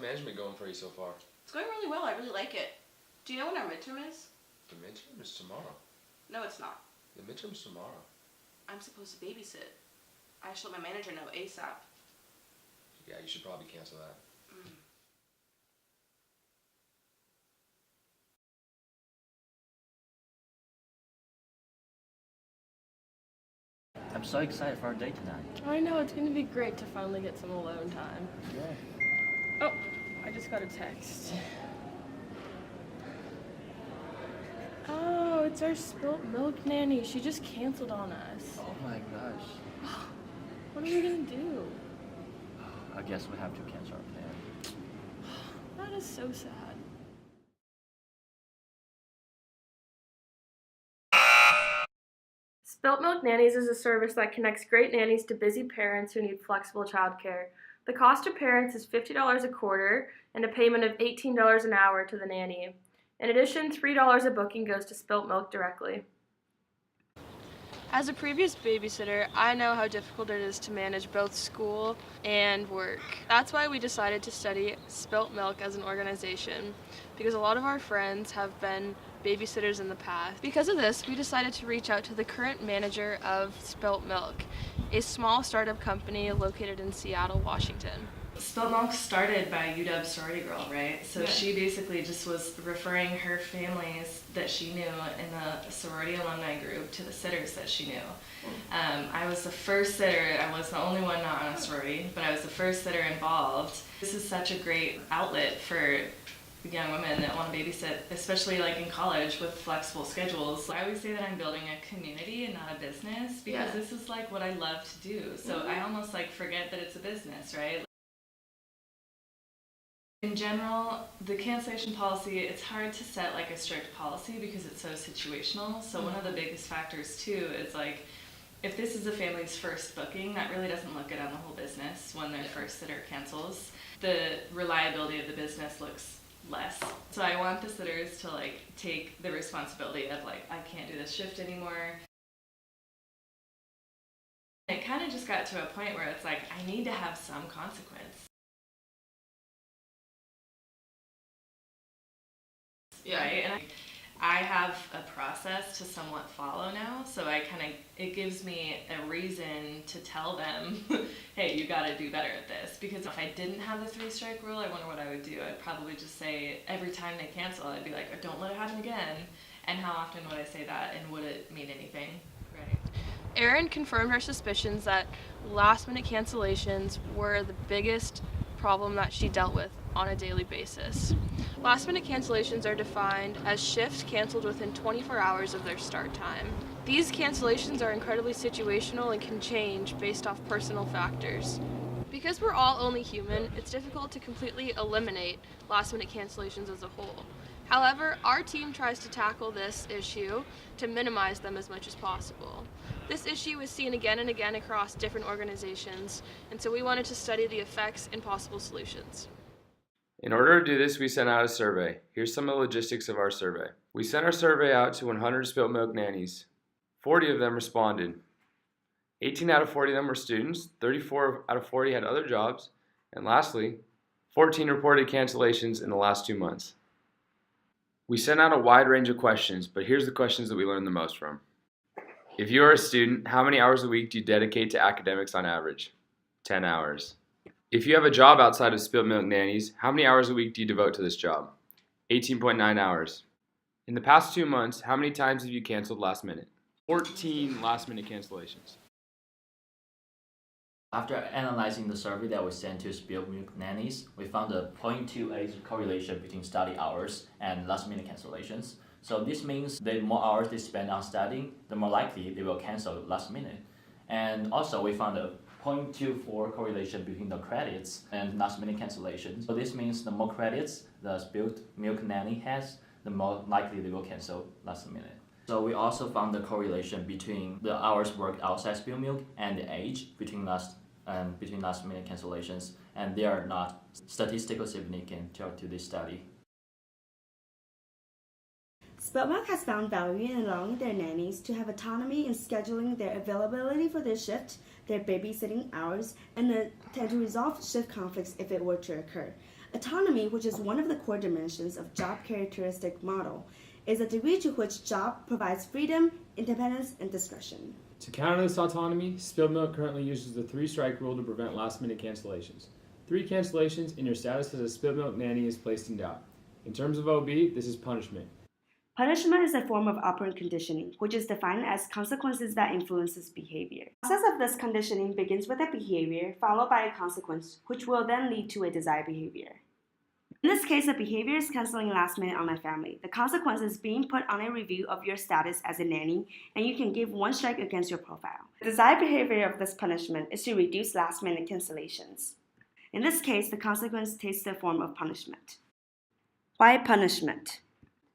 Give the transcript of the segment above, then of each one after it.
management going for you so far? It's going really well. I really like it. Do you know when our midterm is? The midterm is tomorrow. No, it's not. The midterm's tomorrow. I'm supposed to babysit. I should let my manager know ASAP. Yeah, you should probably cancel that. I'm so excited for our date tonight. I know, it's going to be great to finally get some alone time. Yeah. Oh, I just got a text. Oh, it's our spilt milk nanny. She just canceled on us. Oh my gosh. What are we going to do? I guess we have to cancel our plan. That is so sad. Spilt Milk Nannies is a service that connects great nannies to busy parents who need flexible childcare. The cost to parents is $50 a quarter and a payment of $18 an hour to the nanny. In addition, $3 a booking goes to Spilt Milk directly. As a previous babysitter, I know how difficult it is to manage both school and work. That's why we decided to study Spilt Milk as an organization, because a lot of our friends have been babysitters in the past. Because of this, we decided to reach out to the current manager of Spilt Milk, a small startup company located in Seattle, Washington. Spilt Milk started by UW sorority girl, right? So she basically just was referring her families that she knew in the sorority alumni group to the sitters that she knew. I was the first sitter. I was the only one not on a sorority, but I was the first sitter involved. This is such a great outlet for young women that want to babysit, especially like in college with flexible schedules. I always say that I'm building a community and not a business, because this is like what I love to do. So I almost like forget that it's a business, right? In general, the cancellation policy, it's hard to set like a strict policy because it's so situational. So one of the biggest factors too is like, if this is a family's first booking, that really doesn't look good on the whole business when their first sitter cancels. The reliability of the business looks less. So I want the sitters to like take the responsibility of like, I can't do this shift anymore. It kind of just got to a point where it's like, I need to have some consequence. Right, and I have a process to somewhat follow now, so it gives me a reason to tell them, hey, you gotta do better at this. Because if I didn't have the 3-strike rule, I wonder what I would do. I'd probably just say, every time they cancel, I'd be like, don't let it happen again. And how often would I say that, and would it mean anything? Right. Erin confirmed our suspicions that last-minute cancellations were the biggest problem that she dealt with on a daily basis. Last-minute cancellations are defined as shifts canceled within 24 hours of their start time. These cancellations are incredibly situational and can change based off personal factors. Because we're all only human, it's difficult to completely eliminate last-minute cancellations as a whole. However, our team tries to tackle this issue to minimize them as much as possible. This issue is seen again and again across different organizations, and so we wanted to study the effects and possible solutions. In order to do this, we sent out a survey. Here's some of the logistics of our survey. We sent our survey out to 100 Spilt Milk nannies. 40 of them responded. 18 out of 40 of them were students, 34 out of 40 had other jobs, and lastly, 14 reported cancellations in the last 2 months. We sent out a wide range of questions, but here's the questions that we learned the most from. If you are a student, how many hours a week do you dedicate to academics on average? 10 hours. If you have a job outside of Spilt Milk Nannies, how many hours a week do you devote to this job? 18.9 hours. In the past 2 months, how many times have you canceled last minute? 14 last minute cancellations. After analyzing the survey that we sent to Spilt Milk Nannies, we found a 0.28 correlation between study hours and last-minute cancellations. So this means the more hours they spend on studying, the more likely they will cancel last minute. And also we found a 0.24 correlation between the credits and last-minute cancellations. So this means the more credits the Spilt Milk Nanny has, the more likely they will cancel last minute. So we also found the correlation between the hours worked outside Spilt Milk and the age between last-minute cancellations, and they are not statistically significant to this study. Spilt Milk has found value in allowing their nannies to have autonomy in scheduling their availability for their shift, their babysitting hours, and to resolve shift conflicts if it were to occur. Autonomy, which is one of the core dimensions of job characteristic model, is a degree to which job provides freedom, independence, and discretion. To counter this autonomy, Spilled Milk currently uses the 3-strike rule to prevent last-minute cancellations. 3 cancellations and your status as a Spilled Milk nanny is placed in doubt. In terms of OB, this is punishment. Punishment is a form of operant conditioning, which is defined as consequences that influences behavior. The process of this conditioning begins with a behavior, followed by a consequence, which will then lead to a desired behavior. In this case, the behavior is canceling last minute on a family. The consequence is being put on a review of your status as a nanny, and you can give 1 strike against your profile. The desired behavior of this punishment is to reduce last minute cancellations. In this case, the consequence takes the form of punishment. Why punishment?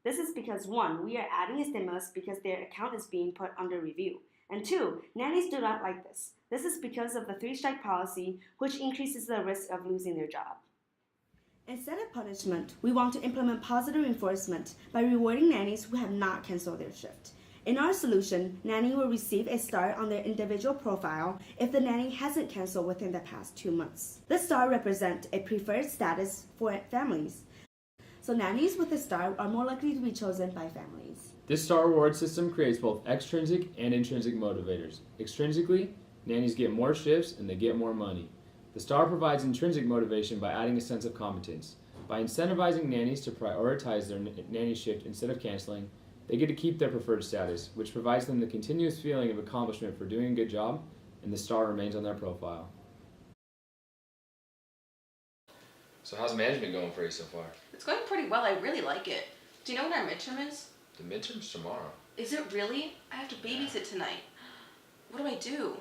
This is because 1, we are adding a stimulus because their account is being put under review. And 2, nannies do not like this. This is because of the 3-strike policy, which increases the risk of losing their job. Instead of punishment, we want to implement positive reinforcement by rewarding nannies who have not canceled their shift. In our solution, nanny will receive a star on their individual profile if the nanny hasn't canceled within the past 2 months. This star represents a preferred status for families. So nannies with a star are more likely to be chosen by families. This star reward system creates both extrinsic and intrinsic motivators. Extrinsically, nannies get more shifts and they get more money. The star provides intrinsic motivation by adding a sense of competence. By incentivizing nannies to prioritize their nanny shift instead of canceling, they get to keep their preferred status, which provides them the continuous feeling of accomplishment for doing a good job, and the star remains on their profile. So how's management going for you so far? It's going pretty well. I really like it. Do you know when our midterm is? The midterm's tomorrow. Is it really? I have to babysit tonight. What do I do?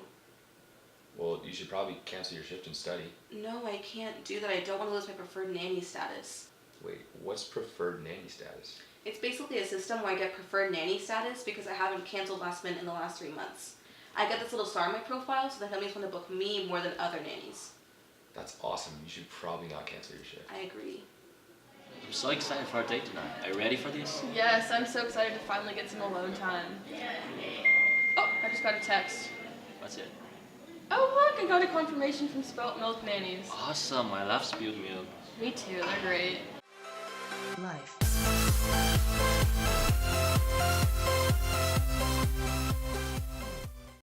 Well, you should probably cancel your shift and study. No, I can't do that. I don't want to lose my preferred nanny status. Wait, what's preferred nanny status? It's basically a system where I get preferred nanny status because I haven't canceled last minute in the last 3 months. I get this little star on my profile so the families want to book me more than other nannies. That's awesome. You should probably not cancel your shift. I agree. I'm so excited for our date tonight. Are you ready for this? Yes, I'm so excited to finally get some alone time. Oh, I just got a text. What's it? Oh look, I got a confirmation from Spelt Milk Nannies. Awesome, I love spilled milk. Me too, they're great. Life.